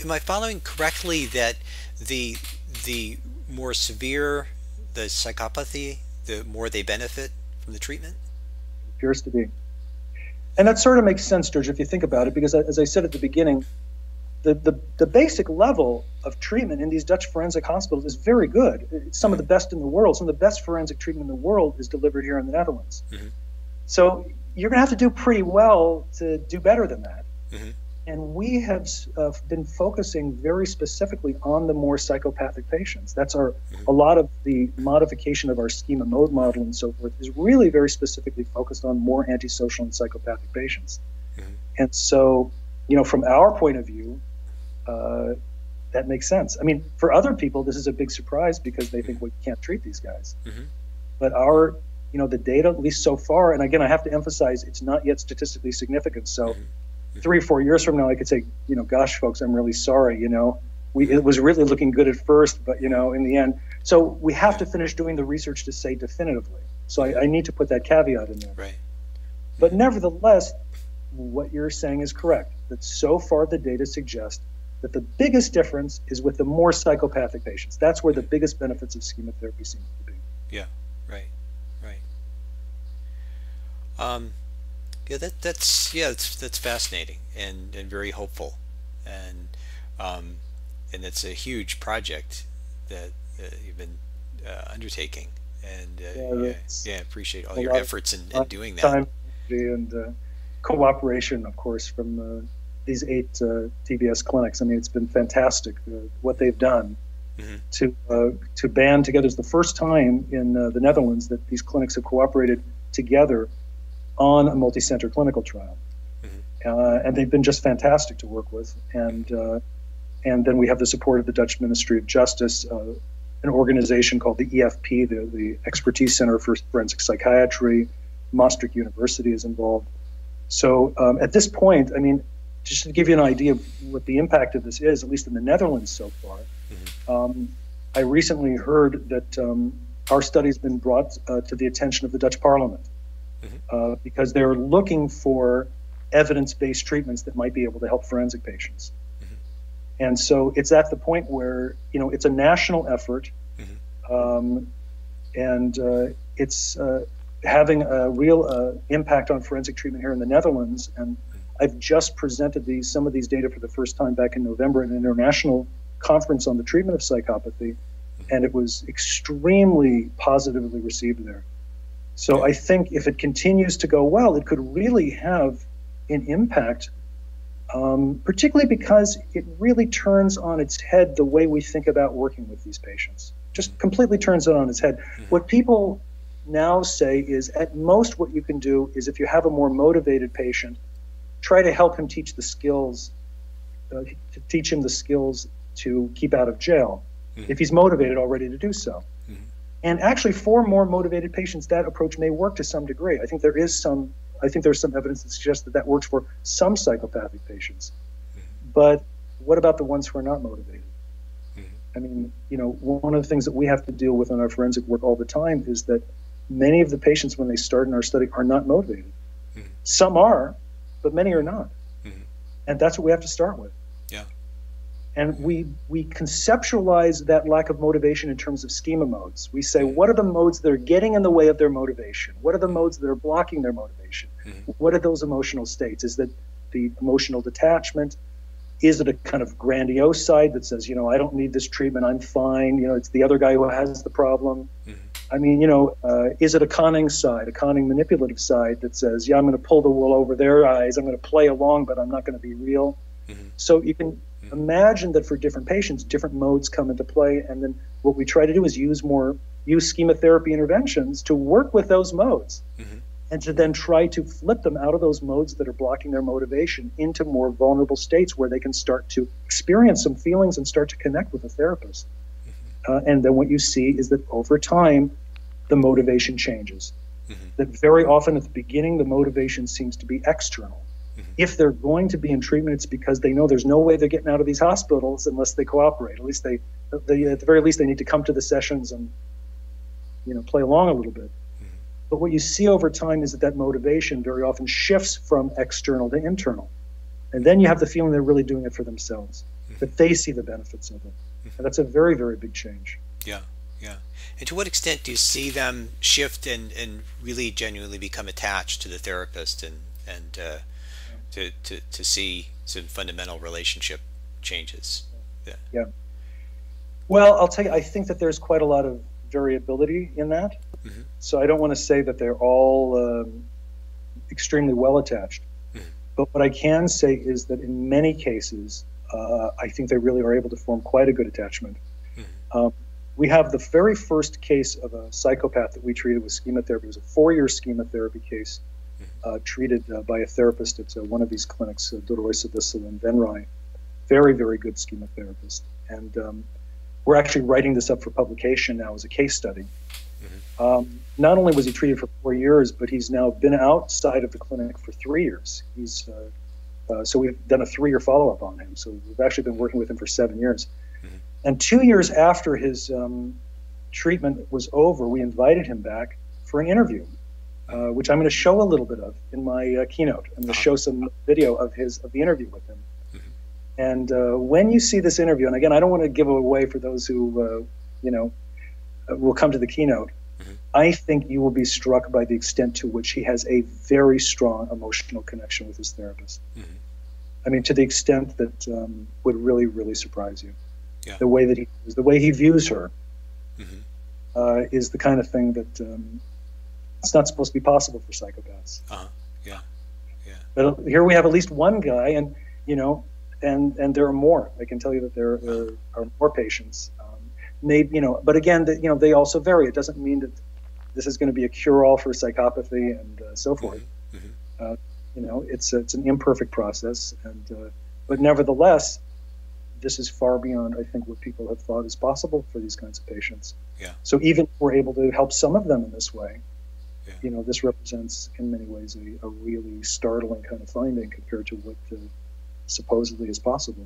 am I following correctly that the the more severe the psychopathy, the more they benefit from the treatment? Appears to be. And that sort of makes sense, George, if you think about it, because as I said at the beginning, the basic level of treatment in these Dutch forensic hospitals is very good. It's some of the best in the world. Some of the best forensic treatment in the world is delivered here in the Netherlands. Mm-hmm. So you're going to have to do pretty well to do better than that. Mm-hmm. And we have been focusing very specifically on the more psychopathic patients. That's a lot of the modification of our schema mode model and so forth is really very specifically focused on more antisocial and psychopathic patients. Mm-hmm. And so, from our point of view, that makes sense. I mean, for other people, this is a big surprise because they think we can't treat these guys. Mm-hmm. But the data, at least so far, and again, I have to emphasize, it's not yet statistically significant. So 3 or 4 years from now, I could say, gosh, folks, I'm really sorry. It was really looking good at first, but, in the end. So we have to finish doing the research to say definitively. So I need to put that caveat in there. Right. But nevertheless, what you're saying is correct, that so far the data suggest that the biggest difference is with the more psychopathic patients. That's where the biggest benefits of schema therapy seem to be. Yeah, right. Yeah, that's fascinating and very hopeful, and it's a huge project that you've been undertaking, and appreciate all your efforts in doing that. Time and cooperation, of course, from these 8 TBS clinics. I mean, it's been fantastic what they've done to band together. It's the first time in the Netherlands that these clinics have cooperated together on a multi-center clinical trial, and they've been just fantastic to work with. And then we have the support of the Dutch Ministry of Justice, an organization called the EFP, the Expertise Center for Forensic Psychiatry. Maastricht University is involved. So at this point, I mean, just to give you an idea of what the impact of this is, at least in the Netherlands so far, I recently heard that our study's been brought to the attention of the Dutch Parliament. Because they're looking for evidence-based treatments that might be able to help forensic patients. And so it's at the point where, it's a national effort, and it's having a real impact on forensic treatment here in the Netherlands. And I've just presented some of these data for the first time back in November at an international conference on the treatment of psychopathy, and it was extremely positively received there. So I think if it continues to go well, it could really have an impact, particularly because it really turns on its head the way we think about working with these patients. Just completely turns it on its head. What people now say is, at most what you can do is, if you have a more motivated patient, try to help him teach the skills, to keep out of jail, if he's motivated already to do so. And actually, for more motivated patients, that approach may work to some degree. I think there's some evidence that suggests that works for some psychopathic patients. But what about the ones who are not motivated? I mean, one of the things that we have to deal with in our forensic work all the time is that many of the patients, when they start in our study, are not motivated. Some are, but many are not. And that's what we have to start with. Yeah. And we conceptualize that lack of motivation in terms of schema modes. We say, what are the modes that are getting in the way of their motivation? What are the modes that are blocking their motivation? What are those emotional states? Is that the emotional detachment? Is it a kind of grandiose side that says, I don't need this treatment, I'm fine, it's the other guy who has the problem? I mean, is it a conning side, a conning manipulative side that says, I'm going to pull the wool over their eyes, I'm going to play along, but I'm not going to be real? So you can imagine that for different patients, different modes come into play, and then what we try to do is use schema therapy interventions to work with those modes, and to then try to flip them out of those modes that are blocking their motivation into more vulnerable states where they can start to experience some feelings and start to connect with a therapist. And then what you see is that over time, the motivation changes. That very often at the beginning, the motivation seems to be external. If they're going to be in treatment, it's because they know there's no way they're getting out of these hospitals unless they cooperate. At least at the very least, they need to come to the sessions and, play along a little bit. But what you see over time is that motivation very often shifts from external to internal. And then you have the feeling they're really doing it for themselves. that they see the benefits of it. And that's a very, very big change. Yeah, yeah. And to what extent do you see them shift and really genuinely become attached to the therapist and to see some fundamental relationship changes? Yeah. Yeah. Well, I'll tell you, I think that there's quite a lot of variability in that. So I don't want to say that they're all extremely well attached. But what I can say is that in many cases, I think they really are able to form quite a good attachment. We have the very first case of a psychopath that we treated with schema therapy. It was a 4-year schema therapy case treated by a therapist at one of these clinics, Doroi and Venrai. Very, very good schema therapist. And we're actually writing this up for publication now as a case study. Not only was he treated for 4 years, but he's now been outside of the clinic for 3 years. So we've done a 3-year follow-up on him. So we've actually been working with him for 7 years. And 2 years after his treatment was over, we invited him back for an interview, which I'm going to show a little bit of in my keynote. I'm going to show some video of the interview with him. And when you see this interview, and again, I don't want to give it away for those who will come to the keynote, I think you will be struck by the extent to which he has a very strong emotional connection with his therapist. I mean, to the extent that would really, really surprise you. Yeah. The way he views her is the kind of thing that it's not supposed to be possible for psychopaths. Yeah, yeah. But here we have at least one guy, and and there are more. I can tell you that there are more patients. Maybe but again, they also vary. It doesn't mean that this is going to be a cure-all for psychopathy and so forth. It's an imperfect process, and but nevertheless, this is far beyond, I think, what people have thought is possible for these kinds of patients. Yeah. So even if we're able to help some of them in this way, this represents in many ways a really startling kind of finding compared to what supposedly is possible.